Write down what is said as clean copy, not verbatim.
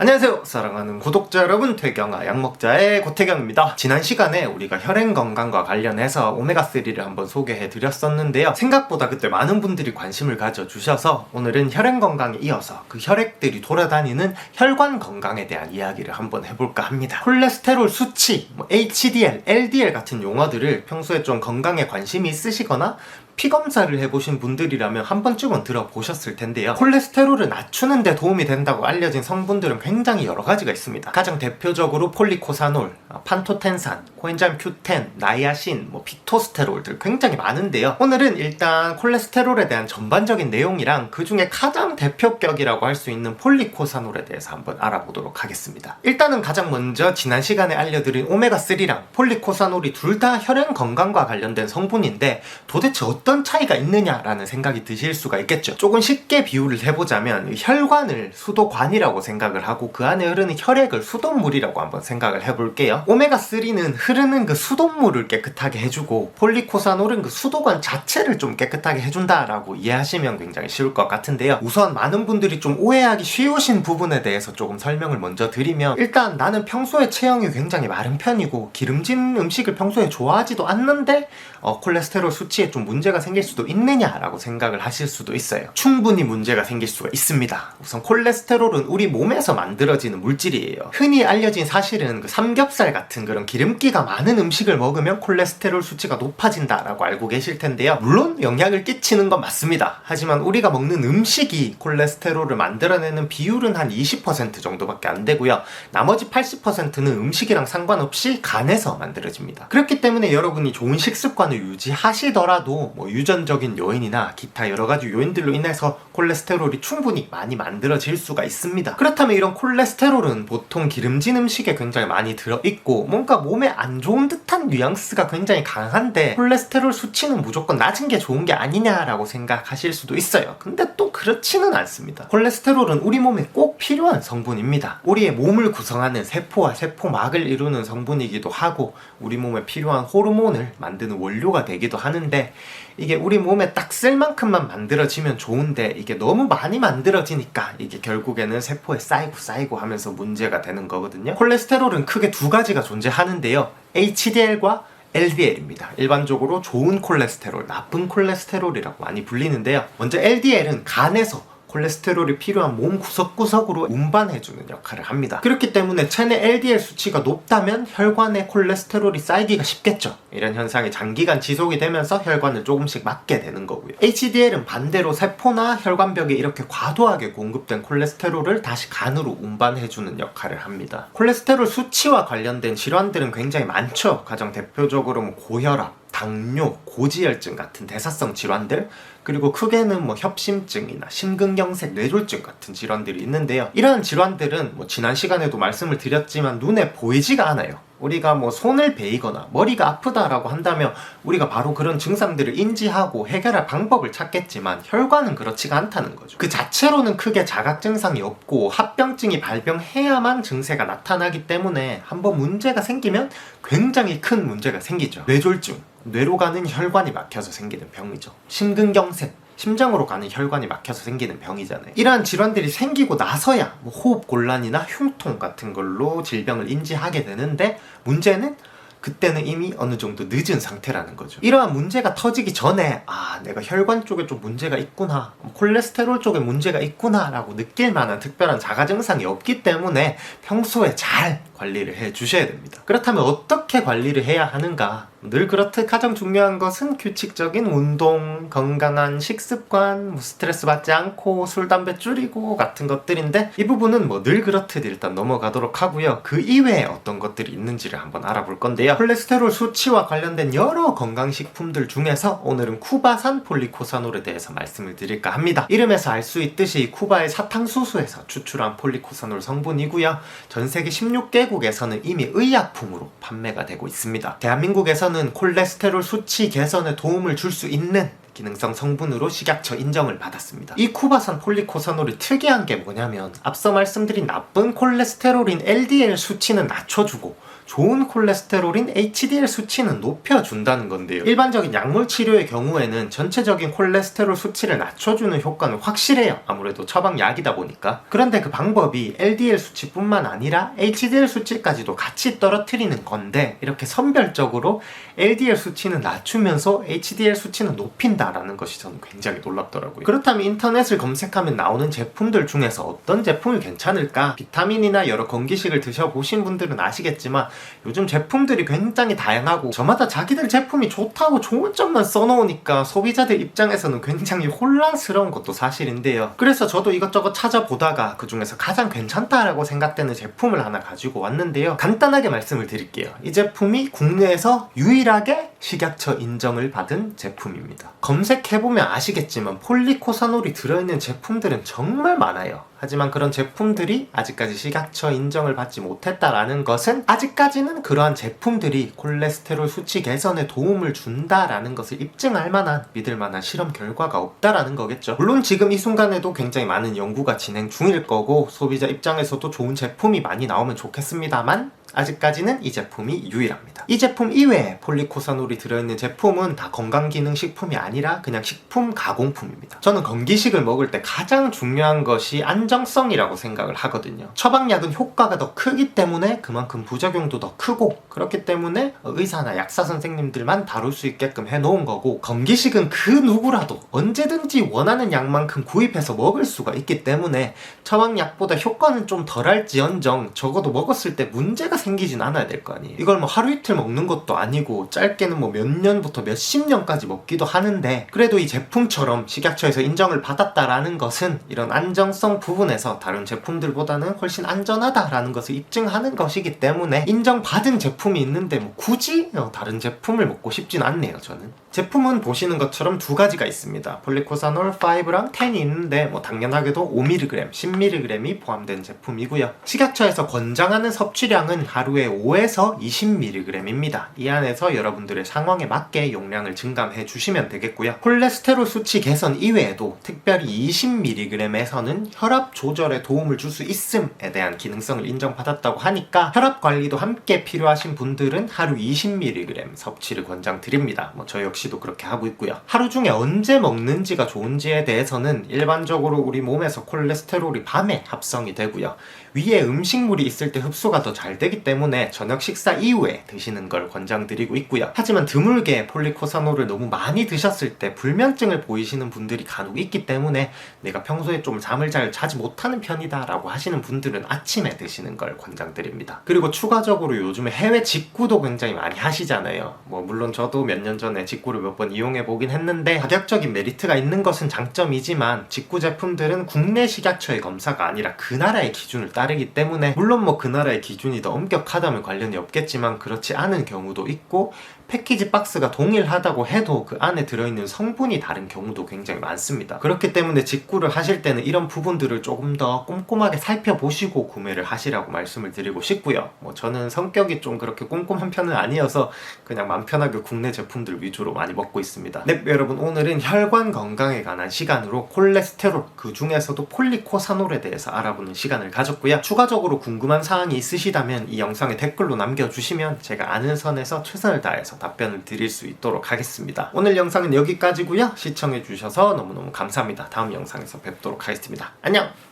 안녕하세요 사랑하는 구독자 여러분, 퇴경아 약먹자의 고태경입니다. 지난 시간에 우리가 혈행 건강과 관련해서 오메가3를 한번 소개해 드렸었는데요, 생각보다 그때 많은 분들이 관심을 가져주셔서 오늘은 혈행 건강에 이어서 그 혈액들이 돌아다니는 혈관 건강에 대한 이야기를 한번 해볼까 합니다. 콜레스테롤 수치, HDL, LDL 같은 용어들을 평소에 좀 건강에 관심이 있으시거나 피검사를 해보신 분들이라면 한 번쯤은 들어보셨을 텐데요, 콜레스테롤을 낮추는 데 도움이 된다고 알려진 성분들은 굉장히 여러 가지가 있습니다. 가장 대표적으로 폴리코사놀, 판토텐산, 코엔자임 Q10, 나이아신, 피토스테롤들 굉장히 많은데요, 오늘은 일단 콜레스테롤에 대한 전반적인 내용이랑 그 중에 가장 대표격이라고 할 수 있는 폴리코사놀에 대해서 한번 알아보도록 하겠습니다. 일단은 가장 먼저 지난 시간에 알려드린 오메가3랑 폴리코사놀이 둘 다 혈행 건강과 관련된 성분인데 도대체 어떤 차이가 있느냐라는 생각이 드실 수가 있겠죠. 조금 쉽게 비유를 해보자면 혈관을 수도관이라고 생각을 하고 그 안에 흐르는 혈액을 수돗물이라고 한번 생각을 해볼게요. 오메가3는 흐르는 그 수돗물을 깨끗하게 해주고 폴리코사놀은 그 수도관 자체를 좀 깨끗하게 해준다라고 이해하시면 굉장히 쉬울 것 같은데요, 우선 많은 분들이 좀 오해하기 쉬우신 부분에 대해서 조금 설명을 먼저 드리면, 일단 나는 평소에 체형이 굉장히 마른 편이고 기름진 음식을 평소에 좋아하지도 않는데 콜레스테롤 수치에 좀 문제가 생길 수도 있느냐라고 생각을 하실 수도 있어요. 충분히 문제가 생길 수가 있습니다. 우선 콜레스테롤은 우리 몸에서 만들어지는 물질이에요. 흔히 알려진 사실은 그 삼겹살 같은 그런 기름기가 많은 음식을 먹으면 콜레스테롤 수치가 높아진다라고 알고 계실 텐데요, 물론 영향을 끼치는 건 맞습니다. 하지만 우리가 먹는 음식이 콜레스테롤을 만들어내는 비율은 한 20% 정도밖에 안 되고요, 나머지 80%는 음식이랑 상관없이 간에서 만들어집니다. 그렇기 때문에 여러분이 좋은 식습관을 유지하시더라도 유전적인 요인이나 기타 여러가지 요인들로 인해서 콜레스테롤이 충분히 많이 만들어질 수가 있습니다. 그렇다면 이런 콜레스테롤은 보통 기름진 음식에 굉장히 많이 들어있고 뭔가 몸에 안 좋은 듯한 뉘앙스가 굉장히 강한데 콜레스테롤 수치는 무조건 낮은 게 좋은 게 아니냐라고 생각하실 수도 있어요. 근데 또 그렇지는 않습니다. 콜레스테롤은 우리 몸에 꼭 필요한 성분입니다. 우리의 몸을 구성하는 세포와 세포막을 이루는 성분이기도 하고 우리 몸에 필요한 호르몬을 만드는 원료가 되기도 하는데, 이게 우리 몸에 딱 쓸 만큼만 만들어지면 좋은데 이게 너무 많이 만들어지니까 이게 결국에는 세포에 쌓이고 하면서 문제가 되는 거거든요. 콜레스테롤은 크게 두 가지가 존재하는데요, HDL과 LDL입니다. 일반적으로 좋은 콜레스테롤, 나쁜 콜레스테롤이라고 많이 불리는데요, 먼저 LDL은 간에서 콜레스테롤이 필요한 몸 구석구석으로 운반해주는 역할을 합니다. 그렇기 때문에 체내 LDL 수치가 높다면 혈관에 콜레스테롤이 쌓이기가 쉽겠죠. 이런 현상이 장기간 지속이 되면서 혈관을 조금씩 막게 되는 거고요. HDL은 반대로 세포나 혈관벽에 이렇게 과도하게 공급된 콜레스테롤을 다시 간으로 운반해주는 역할을 합니다. 콜레스테롤 수치와 관련된 질환들은 굉장히 많죠. 가장 대표적으로 고혈압, 당뇨, 고지혈증 같은 대사성 질환들, 그리고 크게는 협심증이나 심근경색, 뇌졸중 같은 질환들이 있는데요, 이러한 질환들은 지난 시간에도 말씀을 드렸지만 눈에 보이지가 않아요. 우리가 손을 베이거나 머리가 아프다라고 한다면 우리가 바로 그런 증상들을 인지하고 해결할 방법을 찾겠지만 혈관은 그렇지가 않다는 거죠. 그 자체로는 크게 자각 증상이 없고 합병증이 발병해야만 증세가 나타나기 때문에 한번 문제가 생기면 굉장히 큰 문제가 생기죠. 뇌졸중, 뇌로 가는 혈관이 막혀서 생기는 병이죠. 심근경색, 심장으로 가는 혈관이 막혀서 생기는 병이잖아요. 이러한 질환들이 생기고 나서야 호흡 곤란이나 흉통 같은 걸로 질병을 인지하게 되는데, 문제는 그때는 이미 어느 정도 늦은 상태라는 거죠. 이러한 문제가 터지기 전에 내가 혈관 쪽에 좀 문제가 있구나, 콜레스테롤 쪽에 문제가 있구나 라고 느낄 만한 특별한 자가 증상이 없기 때문에 평소에 잘 관리를 해 주셔야 됩니다. 그렇다면 어떻게 관리를 해야 하는가? 늘 그렇듯 가장 중요한 것은 규칙적인 운동, 건강한 식습관, 스트레스 받지 않고 술, 담배 줄이고 같은 것들인데, 이 부분은 늘 그렇듯 일단 넘어가도록 하고요. 그 이외에 어떤 것들이 있는지를 한번 알아볼 건데요, 콜레스테롤 수치와 관련된 여러 건강식품들 중에서 오늘은 쿠바산 폴리코사놀에 대해서 말씀을 드릴까 합니다. 이름에서 알 수 있듯이 쿠바의 사탕수수에서 추출한 폴리코사놀 성분이고요, 전세계 16개국에서는 이미 의약품으로 판매가 되고 있습니다. 대한민국에서는 콜레스테롤 수치 개선에 도움을 줄 수 있는 기능성 성분으로 식약처 인정을 받았습니다. 이 쿠바산 폴리코사놀이 특이한 게 뭐냐면 앞서 말씀드린 나쁜 콜레스테롤인 LDL 수치는 낮춰주고 좋은 콜레스테롤인 HDL 수치는 높여준다는 건데요. 일반적인 약물 치료의 경우에는 전체적인 콜레스테롤 수치를 낮춰주는 효과는 확실해요. 아무래도 처방약이다 보니까. 그런데 그 방법이 LDL 수치뿐만 아니라 HDL 수치까지도 같이 떨어뜨리는 건데 이렇게 선별적으로 LDL 수치는 낮추면서 HDL 수치는 높인다라는 것이 저는 굉장히 놀랍더라고요. 그렇다면 인터넷을 검색하면 나오는 제품들 중에서 어떤 제품이 괜찮을까? 비타민이나 여러 건기식을 드셔보신 분들은 아시겠지만 요즘 제품들이 굉장히 다양하고 저마다 자기들 제품이 좋다고 좋은 점만 써놓으니까 소비자들 입장에서는 굉장히 혼란스러운 것도 사실인데요. 그래서 저도 이것저것 찾아보다가 그 중에서 가장 괜찮다라고 생각되는 제품을 하나 가지고 왔는데요. 간단하게 말씀을 드릴게요. 이 제품이 국내에서 유일하게 식약처 인정을 받은 제품입니다. 검색해보면 아시겠지만 폴리코사놀이 들어있는 제품들은 정말 많아요. 하지만 그런 제품들이 아직까지 식약처 인정을 받지 못했다라는 것은 아직까지는 그러한 제품들이 콜레스테롤 수치 개선에 도움을 준다라는 것을 입증할 만한 믿을 만한 실험 결과가 없다라는 거겠죠. 물론 지금 이 순간에도 굉장히 많은 연구가 진행 중일 거고 소비자 입장에서도 좋은 제품이 많이 나오면 좋겠습니다만 아직까지는 이 제품이 유일합니다. 이 제품 이외에 폴리코사놀이 들어있는 제품은 다 건강기능식품이 아니라 그냥 식품 가공품입니다. 저는 건기식을 먹을 때 가장 중요한 것이 안정성이라고 생각을 하거든요. 처방약은 효과가 더 크기 때문에 그만큼 부작용도 더 크고 그렇기 때문에 의사나 약사 선생님들만 다룰 수 있게끔 해놓은 거고 건기식은 그 누구라도 언제든지 원하는 양만큼 구입해서 먹을 수가 있기 때문에 처방약보다 효과는 좀 덜할지언정 적어도 먹었을 때 문제가 생기진 않아야 될 거 아니에요. 이걸 뭐 하루 이틀 먹는 것도 아니고 짧게는 뭐 몇 년부터 몇십 년까지 먹기도 하는데 그래도 이 제품처럼 식약처에서 인정을 받았다라는 것은 이런 안정성 부분에서 다른 제품들보다는 훨씬 안전하다라는 것을 입증하는 것이기 때문에 인정받은 제품이 있는데 뭐 굳이 다른 제품을 먹고 싶진 않네요. 저는. 제품은 보시는 것처럼 두 가지가 있습니다. 폴리코사놀 5랑 10이 있는데 뭐 당연하게도 5mg, 10mg이 포함된 제품이고요. 식약처에서 권장하는 섭취량은 하루에 5에서 20mg입니다. 이 안에서 여러분들의 상황에 맞게 용량을 증감해 주시면 되겠고요. 콜레스테롤 수치 개선 이외에도 특별히 20mg에서는 혈압 조절에 도움을 줄 수 있음에 대한 기능성을 인정받았다고 하니까 혈압 관리도 함께 필요하신 분들은 하루 20mg 섭취를 권장드립니다. 뭐 저 역시도 그렇게 하고 있고요. 하루 중에 언제 먹는지가 좋은지에 대해서는 일반적으로 우리 몸에서 콜레스테롤이 밤에 합성이 되고요. 위에 음식물이 있을 때 흡수가 더 잘 되기 때문에 저녁 식사 이후에 드시는 걸 권장드리고 있고요. 하지만 드물게 폴리코사놀을 너무 많이 드셨을 때 불면증을 보이시는 분들이 간혹 있기 때문에 내가 평소에 좀 잠을 잘 자지 못하는 편이다 라고 하시는 분들은 아침에 드시는 걸 권장드립니다. 그리고 추가적으로 요즘에 해외 직구도 굉장히 많이 하시잖아요. 뭐 물론 저도 몇 년 전에 직구를 몇 번 이용해 보긴 했는데 가격적인 메리트가 있는 것은 장점이지만 직구 제품들은 국내 식약처의 검사가 아니라 그 나라의 기준을 따르기 때문에 물론 뭐 그 나라의 기준이 더 엄격하다면 관련이 없겠지만 그렇지 않은 경우도 있고 패키지 박스가 동일하다고 해도 그 안에 들어있는 성분이 다른 경우도 굉장히 많습니다. 그렇기 때문에 직구를 하실 때는 이런 부분들을 조금 더 꼼꼼하게 살펴보시고 구매를 하시라고 말씀을 드리고 싶고요. 뭐 저는 성격이 좀 그렇게 꼼꼼한 편은 아니어서 그냥 맘 편하게 국내 제품들 위주로 많이 먹고 있습니다. 네, 여러분 오늘은 혈관 건강에 관한 시간으로 콜레스테롤 그 중에서도 폴리코사놀에 대해서 알아보는 시간을 가졌고요. 추가적으로 궁금한 사항이 있으시다면 이 영상에 댓글로 남겨주시면 제가 아는 선에서 최선을 다해서 답변을 드릴 수 있도록 하겠습니다. 오늘 영상은 여기까지고요. 시청해주셔서 너무너무 감사합니다. 다음 영상에서 뵙도록 하겠습니다. 안녕!